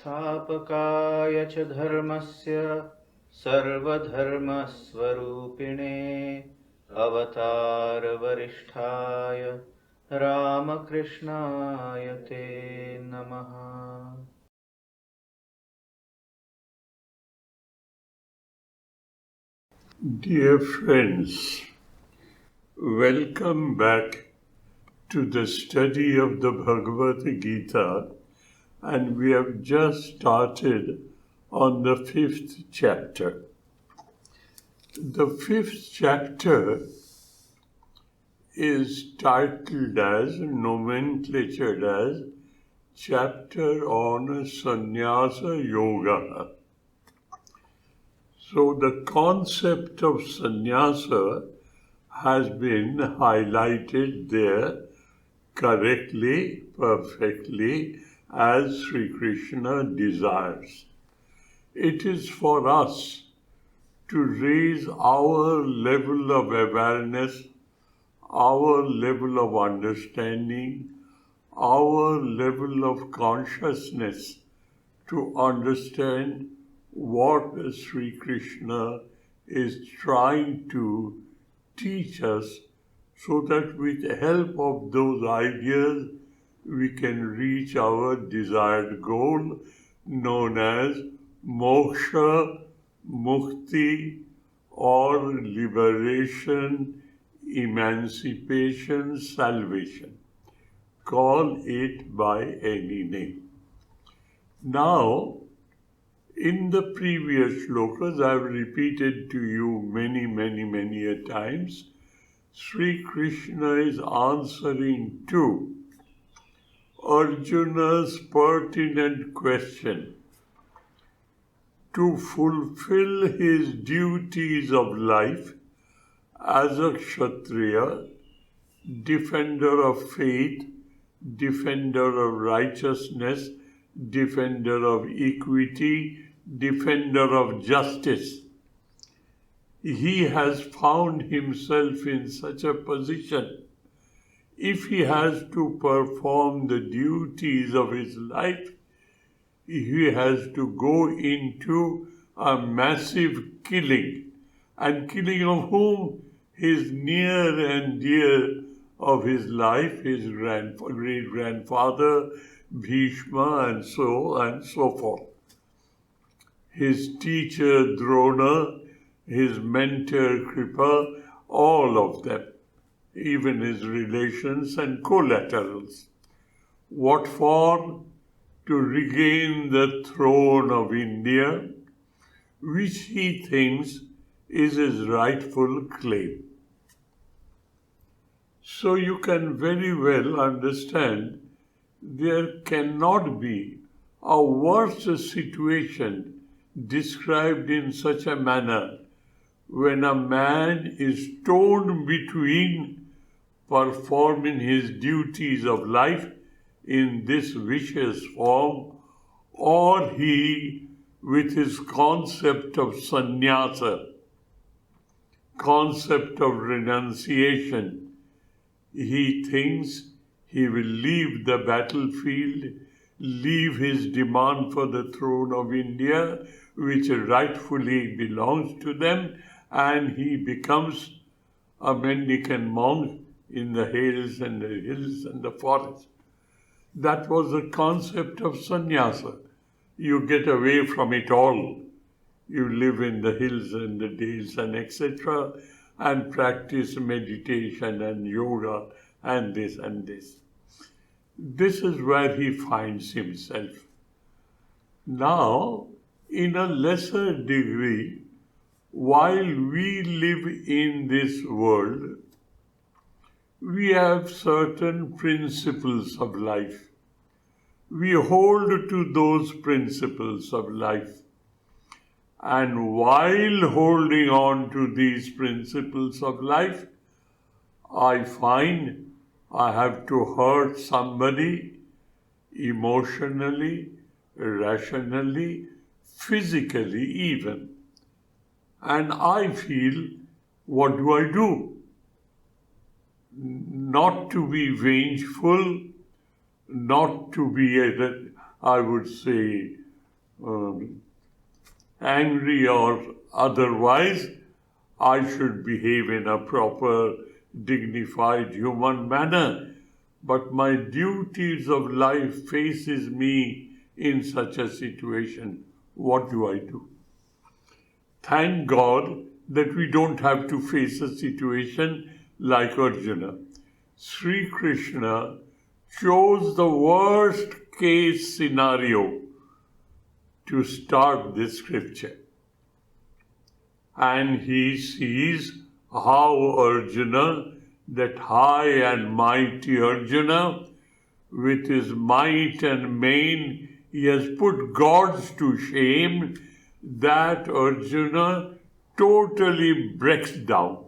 संस्थापकाय च धर्मस्य सर्वधर्मस्वरूपिणे अवतारवरिष्ठाय रामकृष्णाय ते नमः। Dear friends, welcome back to the study of the Bhagavad Gita, and we have just started on the 5th chapter. The 5th chapter is titled as, nomenclatured as, Chapter on Sannyasa Yoga. So the concept of sannyasa has been highlighted there correctly, perfectly, as Sri Krishna desires. It is for us to raise our level of awareness, our level of understanding, our level of consciousness to understand what Sri Krishna is trying to teach us, so that with the help of those ideas we can reach our desired goal known as moksha, mukti, or liberation, emancipation, salvation. Call it by any name. Now, in the previous shlokas, I have repeated to you many a times, Sri Krishna is answering to Arjuna's pertinent question. To fulfill his duties of life as a Kshatriya, defender of faith, defender of righteousness, defender of equity, defender of justice. He has found himself in such a position. If he has to perform the duties of his life, he has to go into a massive killing. And killing of whom? His near and dear of his life, his great-grandfather, Bhishma, and so forth. His teacher Drona, his mentor Kripa, all of them, even his relations and collaterals. What for? To regain the throne of India, which he thinks is his rightful claim. So you can very well understand there cannot be a worse situation described in such a manner when a man is torn between performing his duties of life in this vicious form, or he, with his concept of sannyasa, concept of renunciation, he thinks he will leave the battlefield, leave his demand for the throne of India, which rightfully belongs to them, and he becomes a mendicant monk in the hills and the forest. That was the concept of sannyasa. You get away from it all. You live in the hills and the dales and etc. and practice meditation and yoga and this and this. This is where he finds himself. Now, in a lesser degree, while we live in this world, we have certain principles of life. We hold to those principles of life. And while holding on to these principles of life, I find I have to hurt somebody emotionally, rationally, physically even. And I feel, what do I do? Not to be vengeful, not to be, I would say, angry or otherwise, I should behave in a proper, dignified human manner. But my duties of life faces me in such a situation. What do I do? Thank God that we don't have to face a situation like Arjuna. Sri Krishna chose the worst case scenario to start this scripture. And he sees how Arjuna, that high and mighty Arjuna, with his might and main, he has put gods to shame, that Arjuna totally breaks down.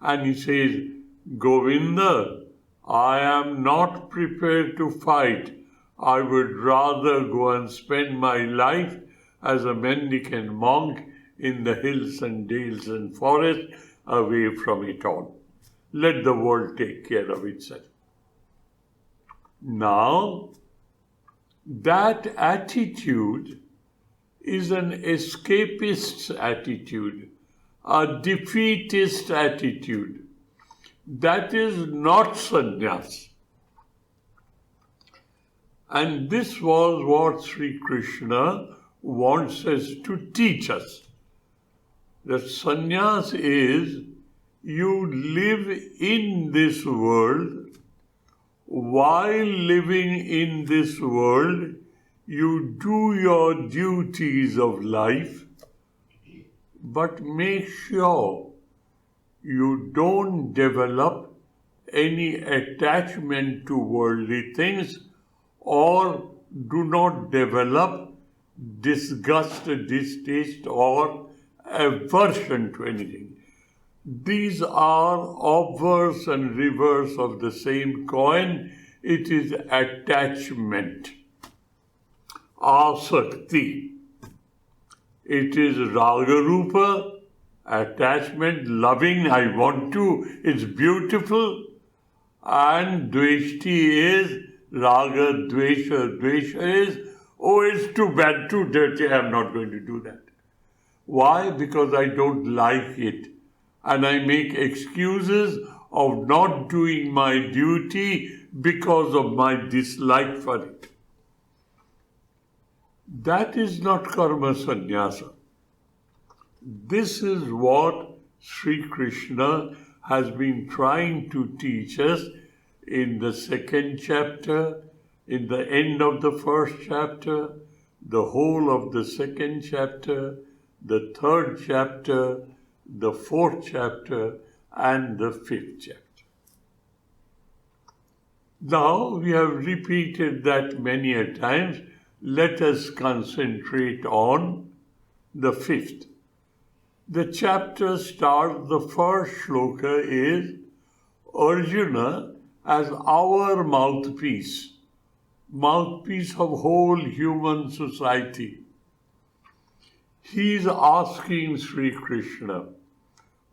And he says, Govinda, I am not prepared to fight. I would rather go and spend my life as a mendicant monk in the hills and dales and forests, away from it all. Let the world take care of itself. Now, that attitude is an escapist attitude, a defeatist attitude. That is not sannyas. And this was what Sri Krishna wants us to teach us. That sannyas is you live in this world. While living in this world, you do your duties of life, but make sure you don't develop any attachment to worldly things or do not develop disgust, distaste or aversion to anything. These are obverse and reverse of the same coin. It is attachment. Asakti. It is ragarupa, attachment, loving, I want to, it's beautiful. And dveshti is raga, dvesha. Dvesha is, oh, it's too bad, too dirty, I'm not going to do that. Why? Because I don't like it. And I make excuses of not doing my duty because of my dislike for it. That is not karma sannyasa. This is what Sri Krishna has been trying to teach us in the second chapter, in the end of the first chapter, the whole of the second chapter, the third chapter, the fourth chapter, and the fifth chapter. Now, we have repeated that many a times. Let us concentrate on the fifth. The chapter starts, the first shloka is Arjuna as our mouthpiece of whole human society. He is asking Sri Krishna,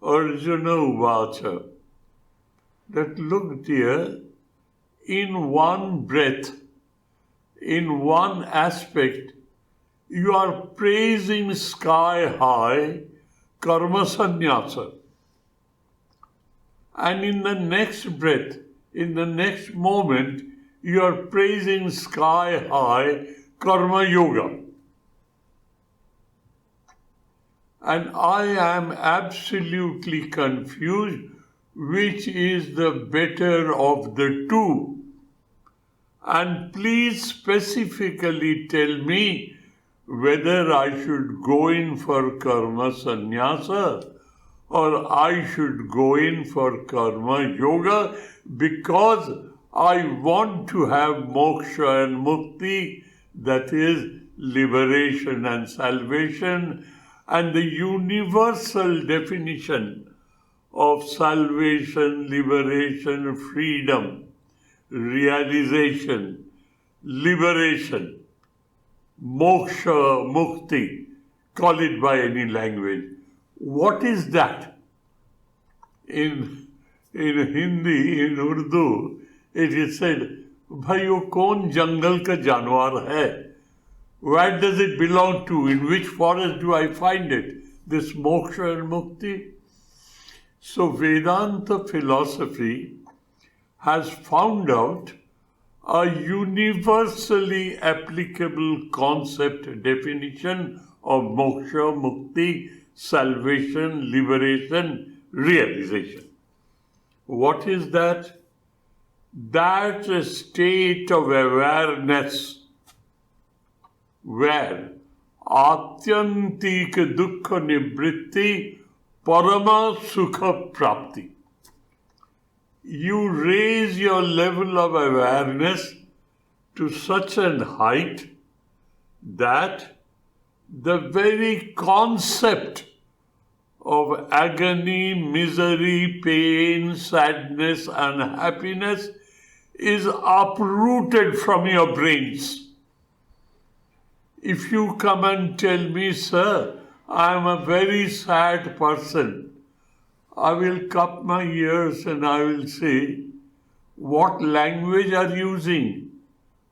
Arjuna Uvacha, that look dear, in one breath, in one aspect, you are praising sky high karma sannyasa. And in the next breath, in the next moment, you are praising sky high karma yoga. And I am absolutely confused which is the better of the two. And please specifically tell me whether I should go in for karma sannyasa or I should go in for karma yoga, because I want to have moksha and mukti, that is liberation and salvation. And the universal definition of salvation, liberation, freedom, realization, liberation, moksha, mukti, call it by any language. What is that? In Hindi, in Urdu, it is said, भाई वो कौन जंगल का जानवर है Where does it belong to? In which forest do I find it? This moksha and mukti? So Vedanta philosophy has found out a universally applicable concept definition of moksha, mukti, salvation, liberation, realization. What is that? That's a state of awareness where atyantik dukkha nivritti parama sukha prapti. You raise your level of awareness to such an height that the very concept of agony, misery, pain, sadness, unhappiness is uprooted from your brains. If you come and tell me, sir, I am a very sad person, I will cup my ears and I will say, what language are you using?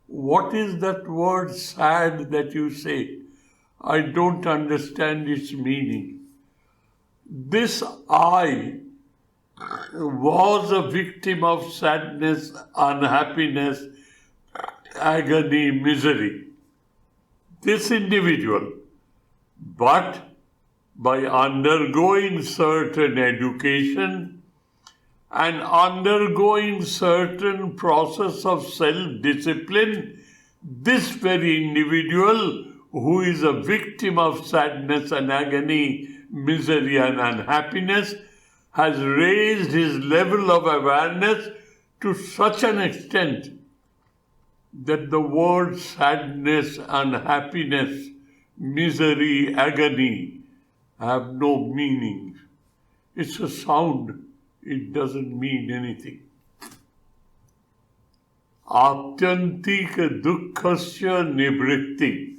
What is that word sad that you say? I don't understand its meaning. This I was a victim of sadness, unhappiness, agony, misery. This individual, but by undergoing certain education and undergoing certain process of self-discipline, this very individual who is a victim of sadness and agony, misery and unhappiness has raised his level of awareness to such an extent that the word sadness, unhappiness, misery, agony have no meaning. It's a sound. It doesn't mean anything. Atyantika dukkhasya nivritti.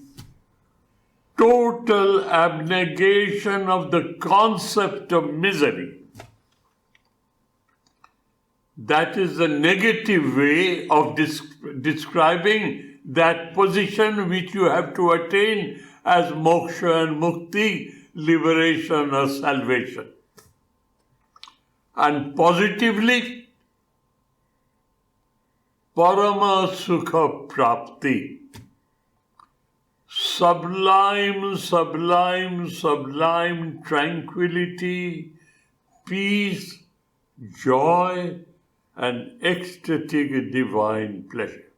Total abnegation of the concept of misery. That is the negative way of describing that position which you have to attain as moksha and mukti, liberation or salvation. And positively, parama sukha prapti. Sublime, sublime, sublime tranquility, peace, joy, and ecstatic divine pleasure.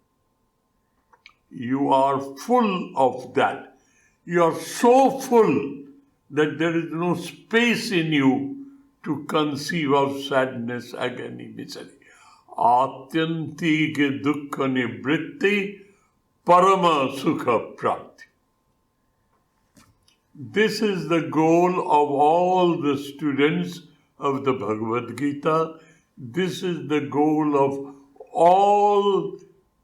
You are full of that. You are so full that there is no space in you to conceive of sadness, agony, misery. Atyantika dukkha nivritti parama sukha prapti. This is the goal of all the students of the Bhagavad Gita. This is the goal of all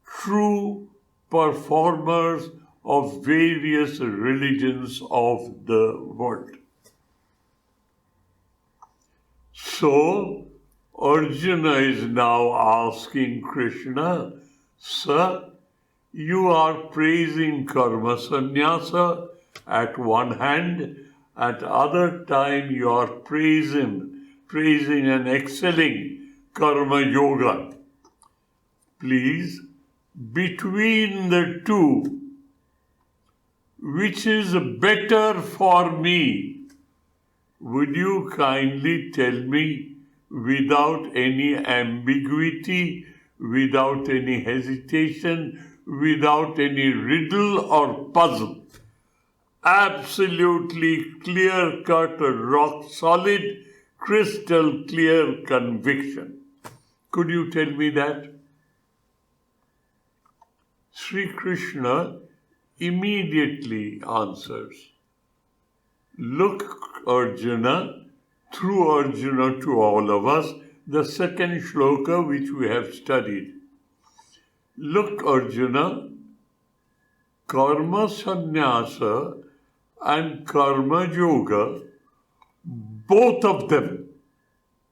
true performers of various religions of the world. So, Arjuna is now asking Krishna, Sir, you are praising karma sannyasa at one hand, at other time you are praising and excelling karma yoga. Please, between the two, which is better for me, would you kindly tell me without any ambiguity, without any hesitation, without any riddle or puzzle? Absolutely clear-cut, rock-solid, crystal-clear conviction. Could you tell me that? Sri Krishna immediately answers. Look, Arjuna, through Arjuna to all of us, the second shloka which we have studied. Look, Arjuna, karma sannyasa and karma yoga, both of them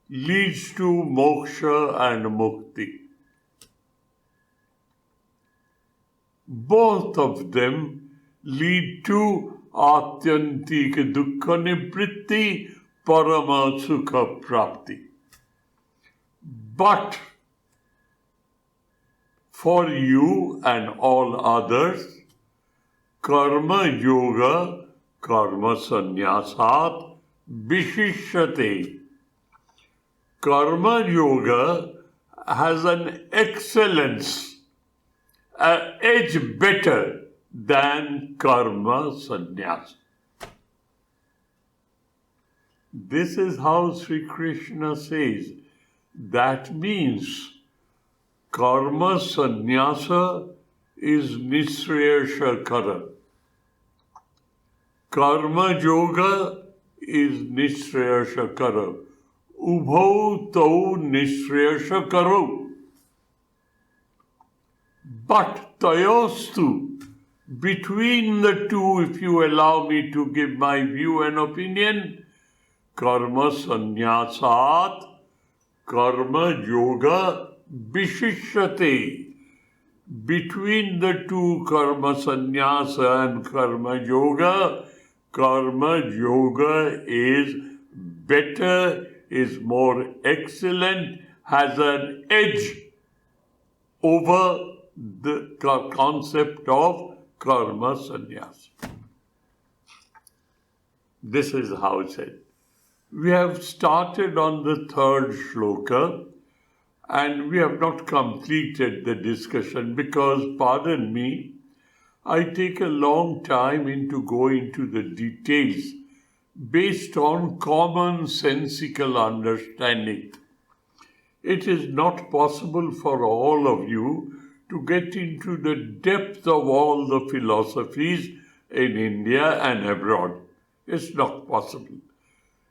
leads to moksha and mukti. Both of them lead to Atyantik Dukkha Nibritti Parama Sukha Prapti. But for you and all others, Karma Yoga, Karma Sannyasat, Vishishyate. Karma Yoga has an excellence, an edge better than Karma Sannyasa. This is how Sri Krishna says. That means Karma Sannyasa is Nisraya Kara. Karma Yoga is Nisraya Kara. Ubho tau Nisraya Karo. But tayostu, between the two, if you allow me to give my view and opinion, Karma Sannyasat, Karma Yoga Vishishyate. Between the two, Karma Sannyasa and Karma Yoga is better, is more excellent, has an edge over the concept of Karma Sannyasa. This is how it said. We have started on the third shloka and we have not completed the discussion because, pardon me, I take a long time to go into the details based on commonsensical understanding. It is not possible for all of you to get into the depth of all the philosophies in India and abroad. It's not possible.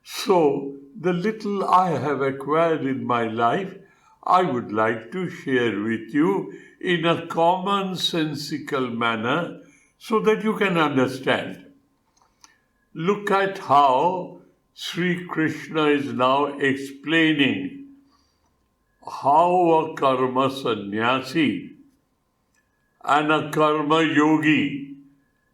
So, the little I have acquired in my life, I would like to share with you in a commonsensical manner so that you can understand. Look at how Sri Krishna is now explaining how a karma sannyasi and a karma yogi,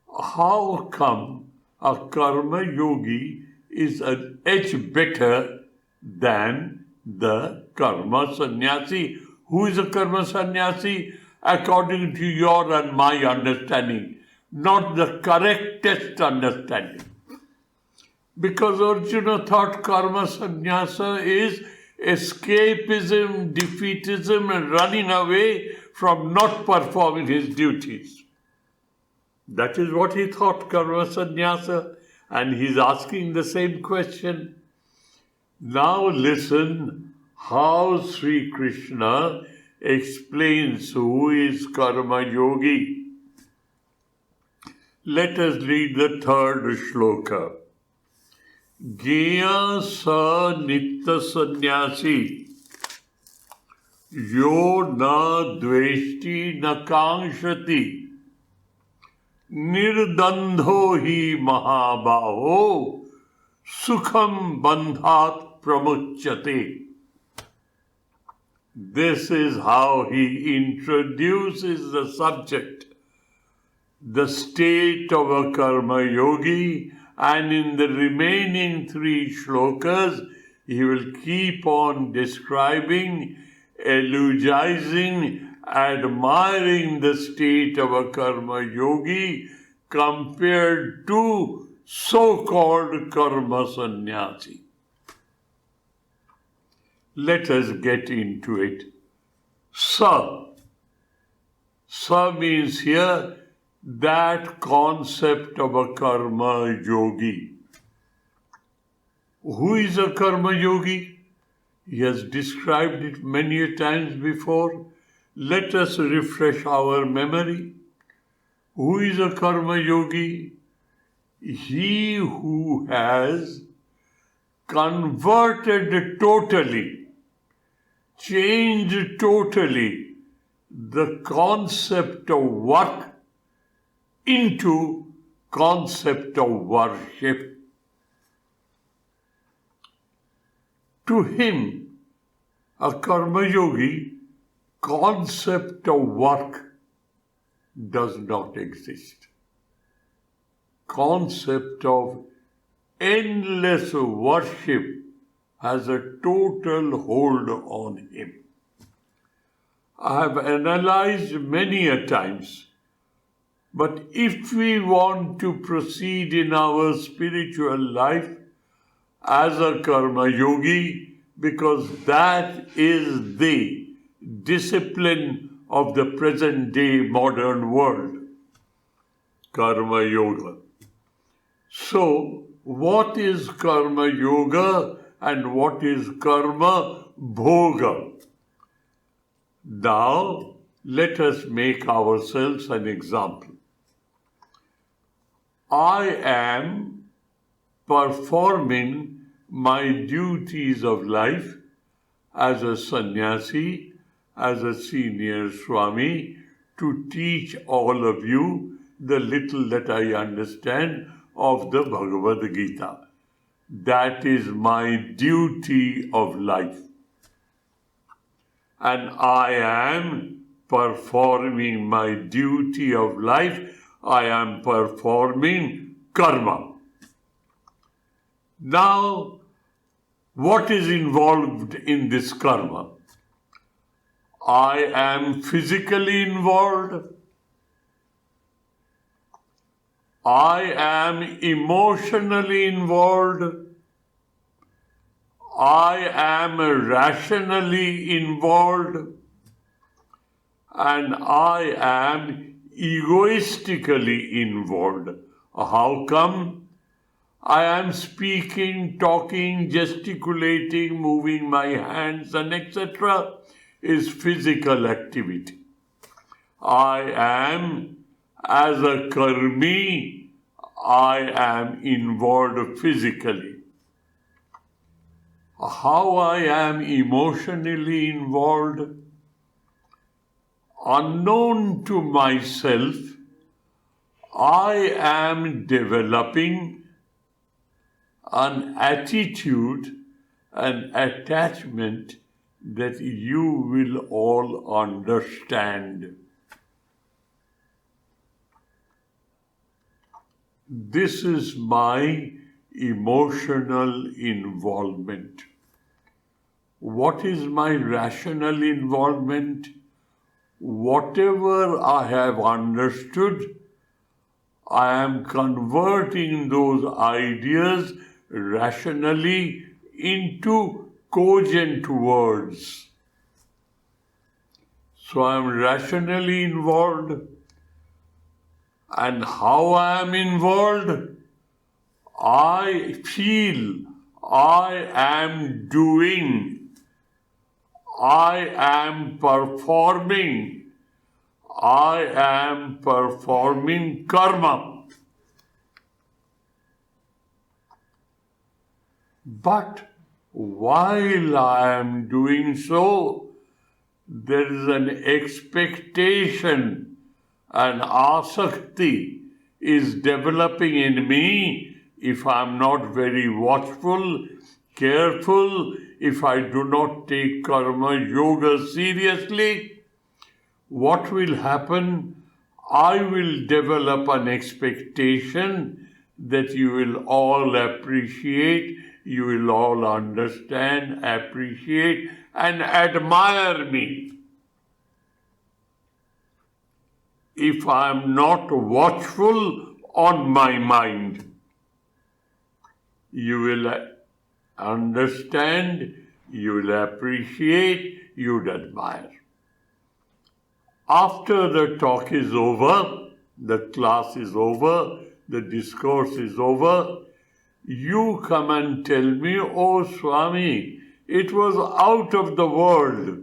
how come a karma yogi is an edge better than the karma sannyasi. Who is a karma sannyasi? According to your and my understanding, not the correctest understanding. Because Arjuna thought karma sannyasa is escapism, defeatism, and running away from not performing his duties. That is what he thought, karma sannyasa. And he's asking the same question. Now listen how Sri Krishna explains who is karma yogi. Let us read the third shloka. Gya sa nitta sannyasi yo na dveshti na kankshati nirdandho hi mahabaho sukham bandhat pramuchyate. This is how he introduces the subject, the state of a karma yogi, and in the remaining 3 shlokas he will keep on describing, eulogizing, admiring the state of a karma yogi compared to so-called karma sannyasi. Let us get into it. Sa means here that concept of a karma yogi. Who is a karma yogi? He has described it many times before. Let us refresh our memory. Who is a karma yogi? He who has converted totally, changed totally the concept of work into concept of worship. To him, a karma yogi, concept of work does not exist. concept of endless worship has a total hold on him. I have analyzed many a times, but if we want to proceed in our spiritual life as a karma yogi, because that is the discipline of the present day modern world, karma yoga. So, what is karma yoga and what is karma bhoga? Now, let us make ourselves an example. I am performing my duties of life as a sannyasi, as a senior Swami, to teach all of you the little that I understand of the Bhagavad Gita. That is my duty of life. And I am performing my duty of life. I am performing karma. Now, what is involved in this karma? I am physically involved. I am emotionally involved. I am rationally involved. And I am egoistically involved. How come? I am speaking, talking, gesticulating, moving my hands, and etc. is physical activity. I am, as a karmi, I am involved physically. How I am emotionally involved? Unknown to myself, I am developing an attitude, an attachment that you will all understand. This is my emotional involvement. What is my rational involvement? Whatever I have understood, I am converting those ideas rationally into cogent words. So I am rationally involved. And how I am involved? I feel I am doing. I am performing. I am performing karma. But while I am doing so, there is an expectation, an asakti is developing in me. If I am not very watchful, careful, if I do not take karma yoga seriously, what will happen? I will develop an expectation that you will all appreciate, you will all understand, appreciate, and admire me. If I am not watchful on my mind, you will understand, you will appreciate, you will admire. After the talk is over, the class is over, the discourse is over, you come and tell me, "Oh Swami, it was out of the world.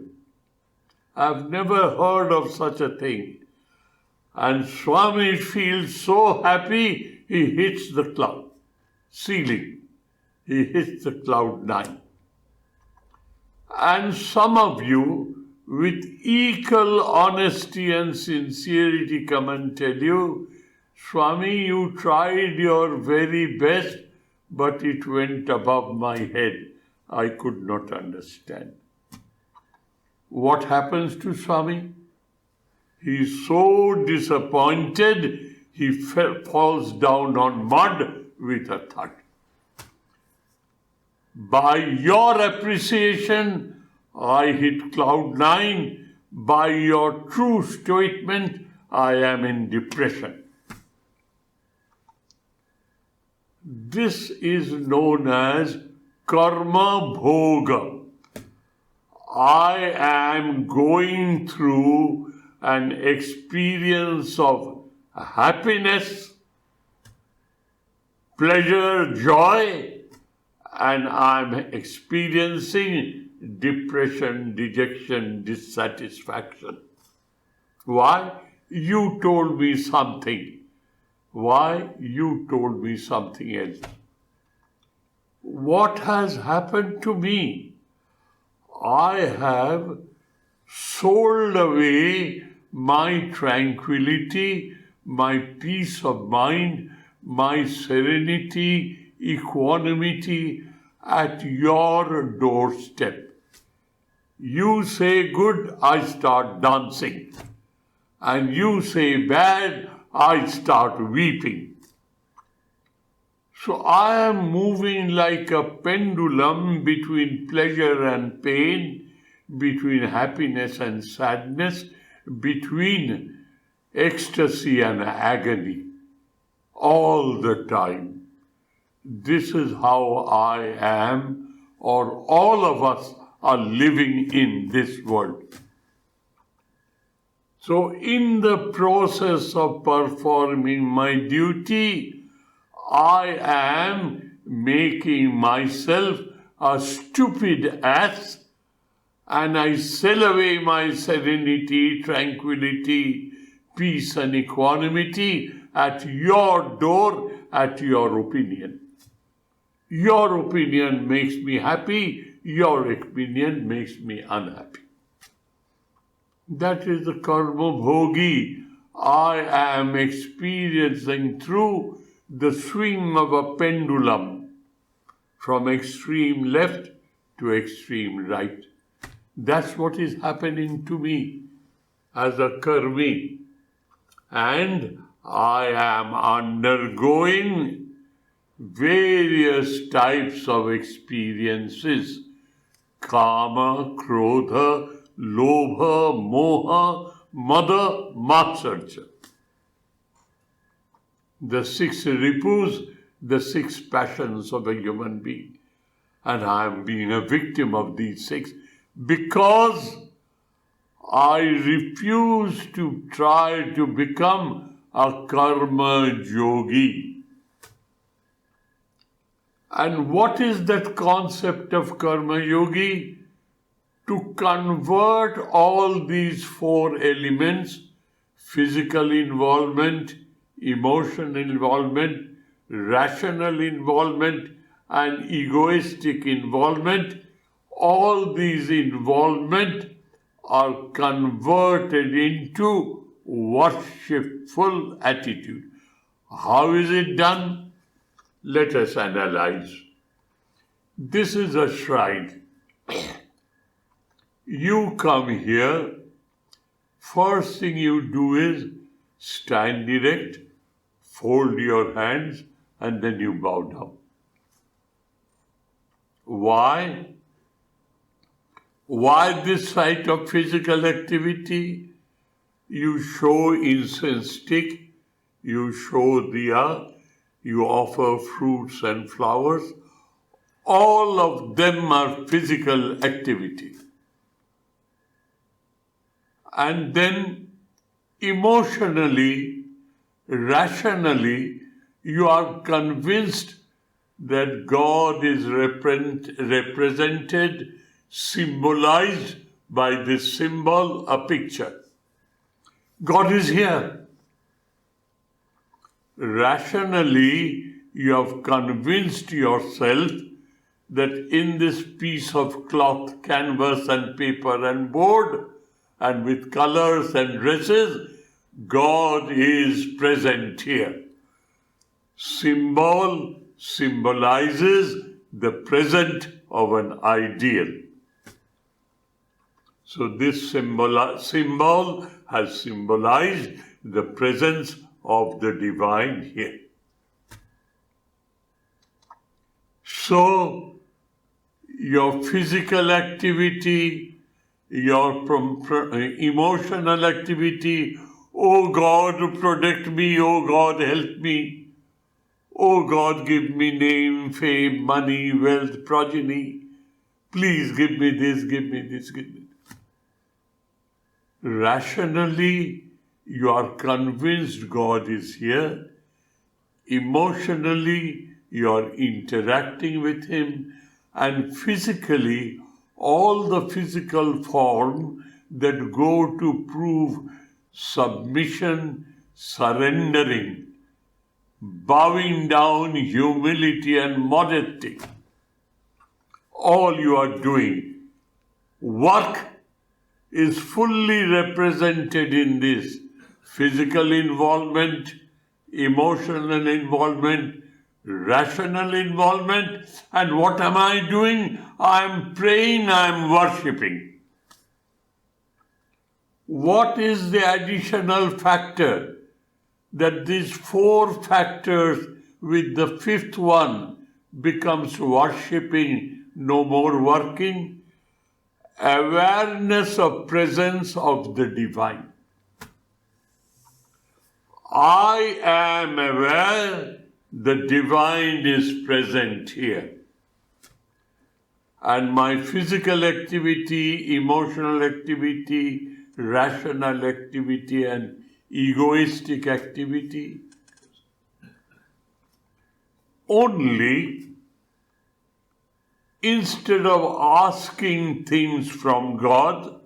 I've never heard of such a thing." And Swami feels so happy, he hits the cloud ceiling. He hits the cloud 9. And some of you, with equal honesty and sincerity, come and tell you, "Swami, you tried your very best, but it went above my head. I could not understand." What happens to Swami? He is so disappointed, he falls down on mud with a thud. By your appreciation, I hit cloud 9. By your true statement, I am in depression. This is known as karma bhoga. I am going through an experience of happiness, pleasure, joy, and I'm experiencing depression, dejection, dissatisfaction. Why? You told me something. Why? You told me something else. What has happened to me? I have sold away my tranquility, my peace of mind, my serenity, equanimity at your doorstep. You say good, I start dancing. And you say bad, I start weeping. So I am moving like a pendulum between pleasure and pain, between happiness and sadness, between ecstasy and agony, all the time. This is how I am, or all of us are living in this world. So in the process of performing my duty, I am making myself a stupid ass, and I sell away my serenity, tranquility, peace and equanimity at your door, at your opinion. Your opinion makes me happy, your opinion makes me unhappy. That is the karma bhogi. I am experiencing through the swing of a pendulum from extreme left to extreme right. That's what is happening to me as a karmi. And I am undergoing various types of experiences. Kama, krodha, lobha, moha, mada, matsarja. The 6 ripus, the 6 passions of a human being. And I am being a victim of these 6 because I refuse to try to become a karma yogi. And what is that concept of karma yogi? To convert all these 4 elements, physical involvement, emotional involvement, rational involvement, and egoistic involvement, all these involvement are converted into worshipful attitude. How is it done? Let us analyze. This is a shrine. You come here, first thing you do is stand erect, fold your hands, and then you bow down. Why? Why this site of physical activity? You show incense stick, you show diya, you offer fruits and flowers. All of them are physical activity. And then emotionally, rationally, you are convinced that God is represented, symbolized by this symbol, a picture. God is here. Rationally, you have convinced yourself that in this piece of cloth, canvas and paper and board, and with colors and dresses, God is present here. Symbol symbolizes the present of an ideal. So this symbol has symbolized the presence of the divine here. So, your physical activity, your emotional activity, oh God, protect me, oh God, help me, oh God, give me name, fame, money, wealth, progeny, please give me this, give me this, give me this. Rationally, you are convinced God is here. Emotionally, you are interacting with Him. And physically, all the physical form that go to prove submission, surrendering, bowing down, humility and modesty. All you are doing. Work is fully represented in this. Physical involvement, emotional involvement, rational involvement. And what am I doing? I am praying, I am worshipping. What is the additional factor? That these four factors with the fifth one becomes worshipping, no more working. Awareness of presence of the divine. I am aware the divine is present here. And my physical activity, emotional activity, rational activity and egoistic activity only, instead of asking things from God,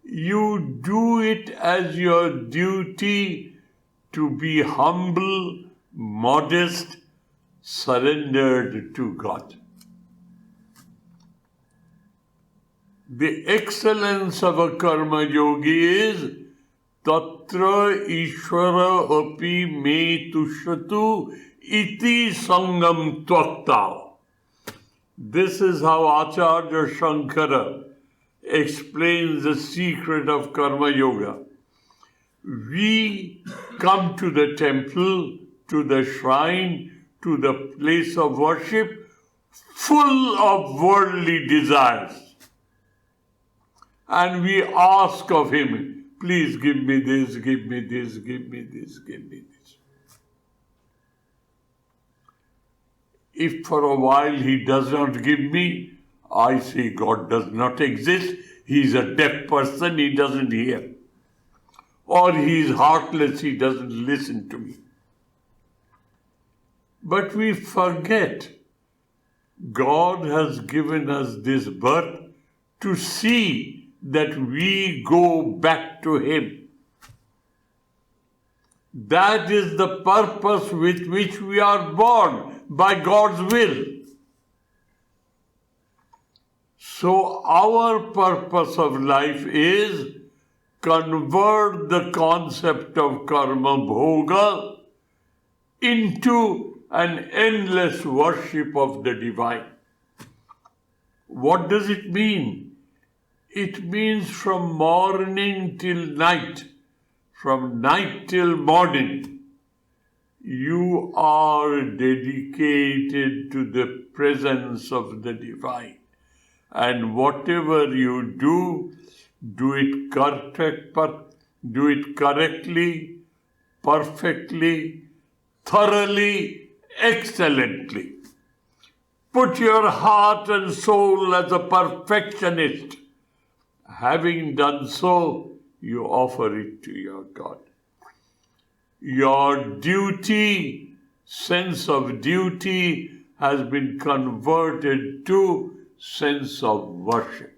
you do it as your duty to be humble, modest, surrendered to God. The excellence of a karma yogi is tatra ishvara api me tushatu iti sangam tvakta. This is how Acharya Shankara explains the secret of karma yoga. We come to the temple, to the shrine, to the place of worship, full of worldly desires. And we ask of Him, please give me this, give me this, give me this, give me this. If for a while He does not give me, I say God does not exist. He is a deaf person, He doesn't hear. Or He is heartless, He doesn't listen to me. But we forget God has given us this birth to see that we go back to Him. That is the purpose with which we are born, by God's will. So our purpose of life is convert the concept of karma bhoga into an endless worship of the divine. What does it mean? It means from morning till night, from night till morning, you are dedicated to the presence of the divine. And whatever you do it correctly, perfectly, thoroughly, excellently. Put your heart and soul as a perfectionist. Having done so, you offer it to your God. Your duty, sense of duty, has been converted to sense of worship.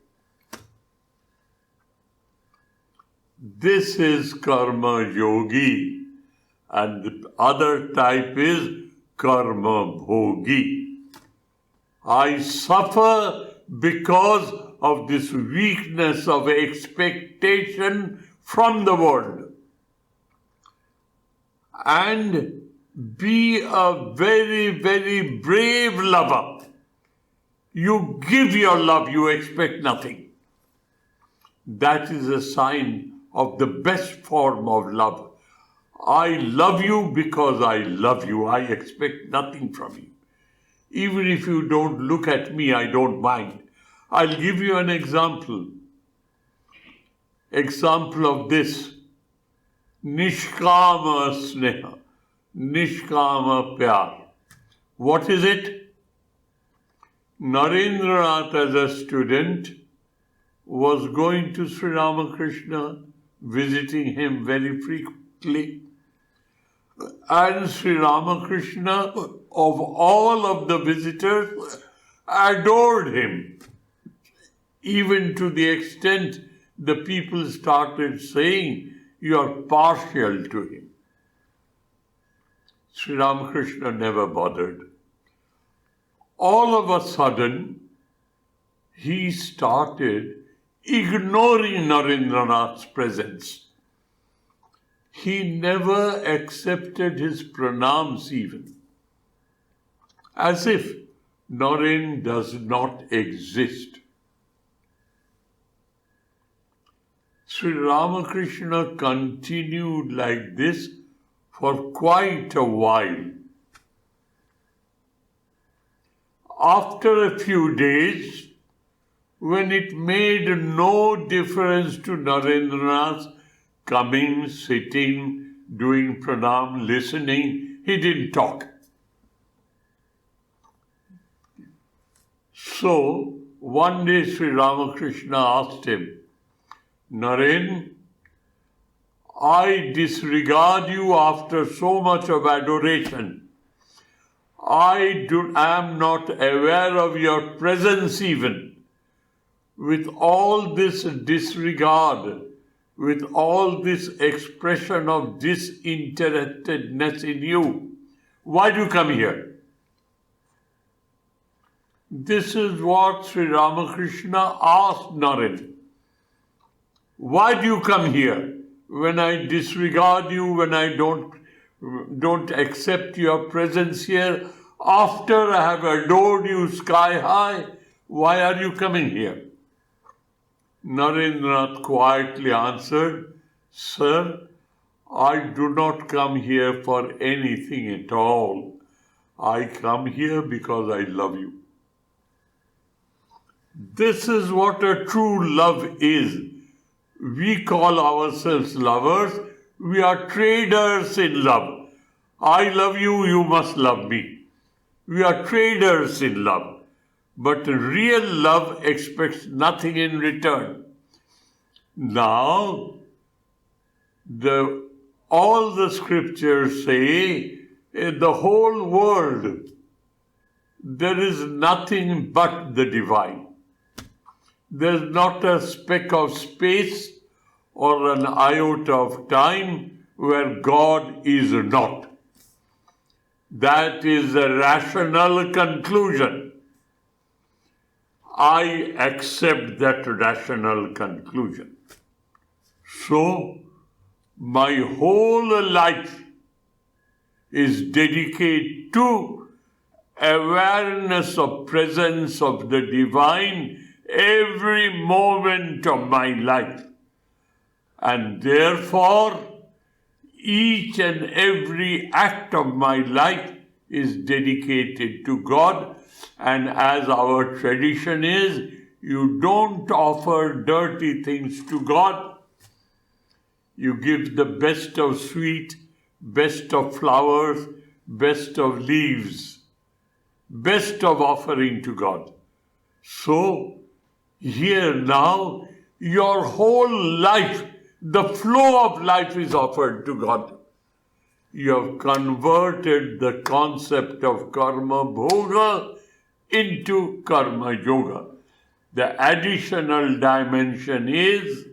This is karma yogi, and the other type is karma bhogi. I suffer because of this weakness of expectation from the world. And be a very, very brave lover. You give your love, you expect nothing. That is a sign of the best form of love. I love you because I love you. I expect nothing from you. Even if you don't look at me, I don't mind. I'll give you an example. Example of this. Nishkama sneha. Nishkama pyar. What is it? Narendranath as a student was going to Sri Ramakrishna, visiting him very frequently. And Sri Ramakrishna, of all of the visitors, adored him. Even to the extent the people started saying, you are partial to him. Sri Ramakrishna never bothered. All of a sudden, he started ignoring Narendranath's presence. He never accepted his pranams even, as if Naren does not exist. Sri Ramakrishna continued like this for quite a while. After a few days, when it made no difference to Narendranath coming, sitting, doing pranam, listening, he didn't talk. So, one day Sri Ramakrishna asked him, Naren, I disregard you after so much of adoration. I am not aware of your presence even. With all this disregard, with all this expression of disinterestedness in you, why do you come here? This is what Sri Ramakrishna asked Naren. Why do you come here? When I disregard you, when I don't accept your presence here, after I have adored you sky high, why are you coming here? Narendranath quietly answered, Sir, I do not come here for anything at all. I come here because I love you. This is what a true love is. We call ourselves lovers. We are traders in love. I love you, you must love me. We are traders in love. But real love expects nothing in return. Now, all the scriptures say, in the whole world, there is nothing but the divine. There's not a speck of space or an iota of time where God is not. That is a rational conclusion. I accept that rational conclusion. So, my whole life is dedicated to awareness of presence of the divine every moment of my life. And therefore, each and every act of my life is dedicated to God. And as our tradition is, you don't offer dirty things to God. You give the best of sweet, best of flowers, best of leaves, best of offering to God. So, here now, your whole life, the flow of life is offered to God. You have converted the concept of karma bhoga into karma yoga. The additional dimension is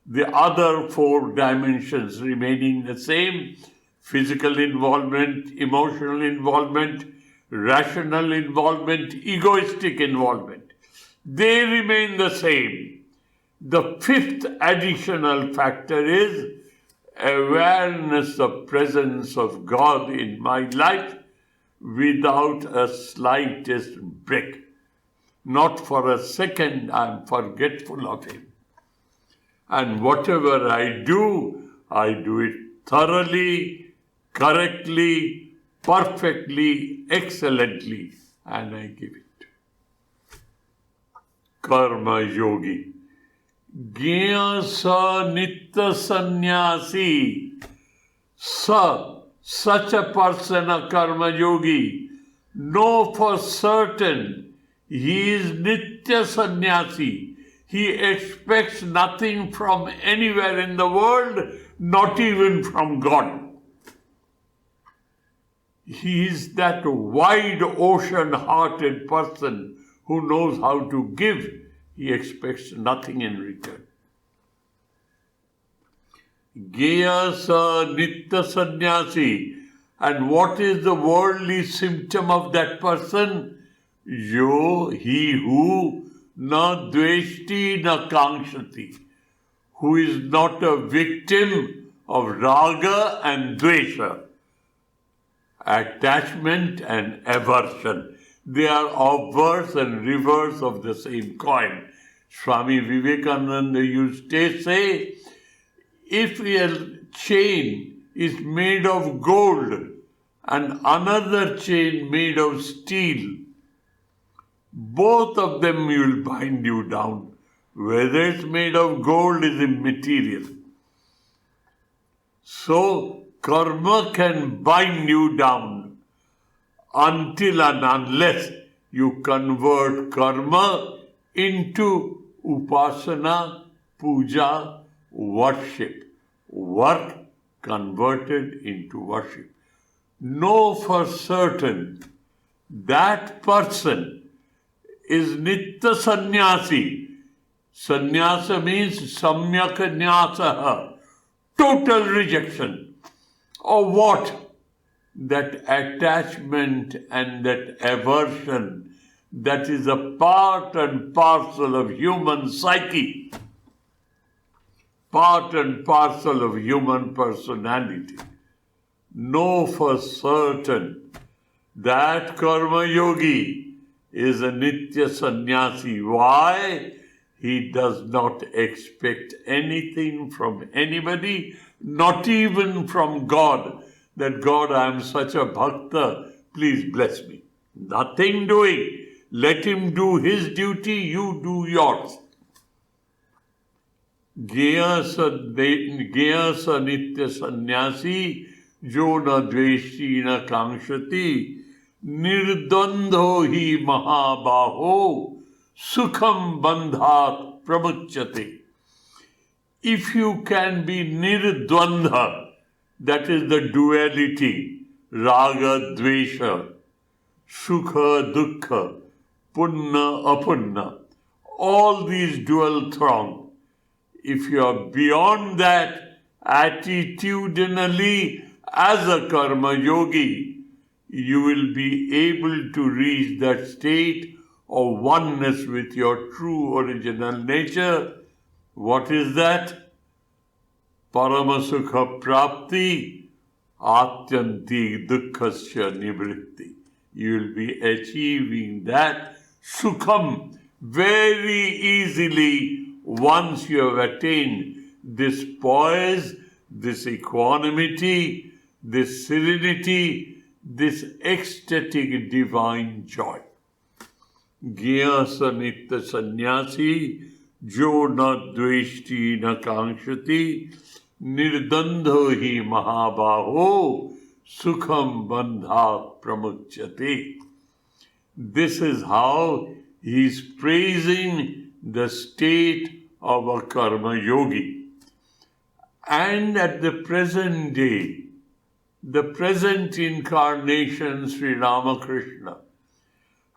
the other four dimensions remaining the same: physical involvement, emotional involvement, rational involvement, egoistic involvement. They remain the same. The fifth additional factor is awareness of presence of God in my life without a slightest break. Not for a second I am forgetful of Him. and whatever I do it thoroughly, correctly, perfectly, excellently, and I give it. Karma Yogi. Gya sa nitya sannyasi. Such a person, a karma yogi, know for certain he is nitya sannyasi. He expects nothing from anywhere in the world, not even from God. He is that wide ocean-hearted person who knows how to give. He expects nothing in return. Gya sa nitya sannyasi. And what is the worldly symptom of that person? He who na dveshti na kankshati, who is not a victim of raga and dvesha, attachment and aversion. They are obverse and reverse of the same coin. Swami Vivekananda used to say, if a chain is made of gold and another chain made of steel, both of them will bind you down. Whether it's made of gold is immaterial. So, karma can bind you down until and unless you convert karma into upasana, puja, worship. Work converted into worship. Know for certain that person is nitya sannyasi. Sannyasa means samyak nyasaha, total rejection. Or what? That attachment and that aversion, that is a part and parcel of human psyche, part and parcel of human personality. Know for certain that karma yogi is a nitya sannyasi. Why? He does not expect anything from anybody, not even from God. That God, I am such a bhakta, please bless me. Nothing doing. Let him do his duty, you do yours. Gya sa nitya sannyasi, jo na dveshi na kankshati, nirdandho hi mahabaho, sukham bandhat pramuchyate. If you can be nirdvandha, that is the duality, raga, dvesha, sukha, dukkha, punna, apunna, all these dual throng. If you are beyond that attitudinally as a karma yogi, you will be able to reach that state of oneness with your true original nature. What is that? Paramasukha prapti atyanti dukkhasya nivritti. You will be achieving that sukham very easily once you have attained this poise, this equanimity, this serenity, this ecstatic divine joy. Gya sa nitya sannyasi, jo na dveshti na kankshati, nirdandho hi mahabaho, sukham bandhat pramuchyate. This is how he is praising the state of a karma yogi. And at the present day, the present incarnation, Sri Ramakrishna,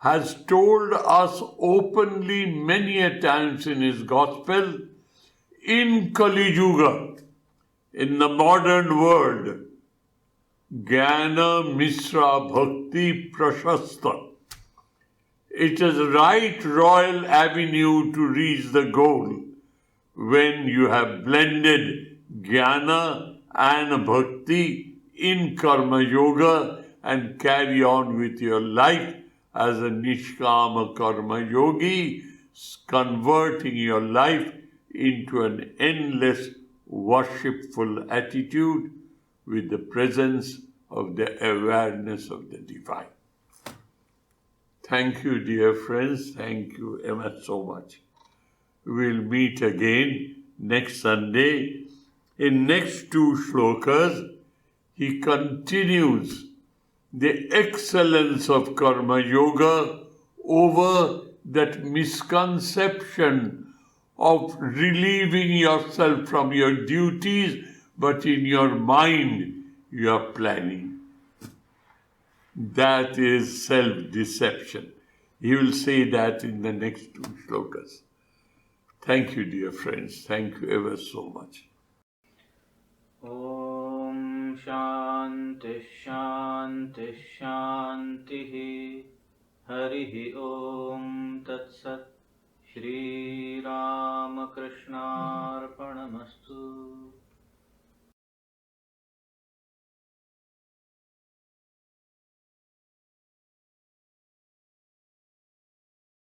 has told us openly many a times in his gospel, in Kali Yuga, in the modern world, Jnana Mishra Bhakti Prashasta. It is right royal avenue to reach the goal when you have blended Jnana and Bhakti in Karma Yoga and carry on with your life as a Nishkama Karma Yogi, converting your life into an endless worshipful attitude with the presence of the awareness of the divine. Thank you, dear friends. Thank you ever so much. We'll meet again next Sunday. In next two shlokas, he continues the excellence of Karma Yoga over that misconception of relieving yourself from your duties, but in your mind you are planning. That is self-deception. He will say that in the next two shlokas. Thank you, dear friends. Thank you ever so much. Om Shanti Shanti Shanti Harihi Om Tat Sat Shri Ramakrishna Arpanamastu.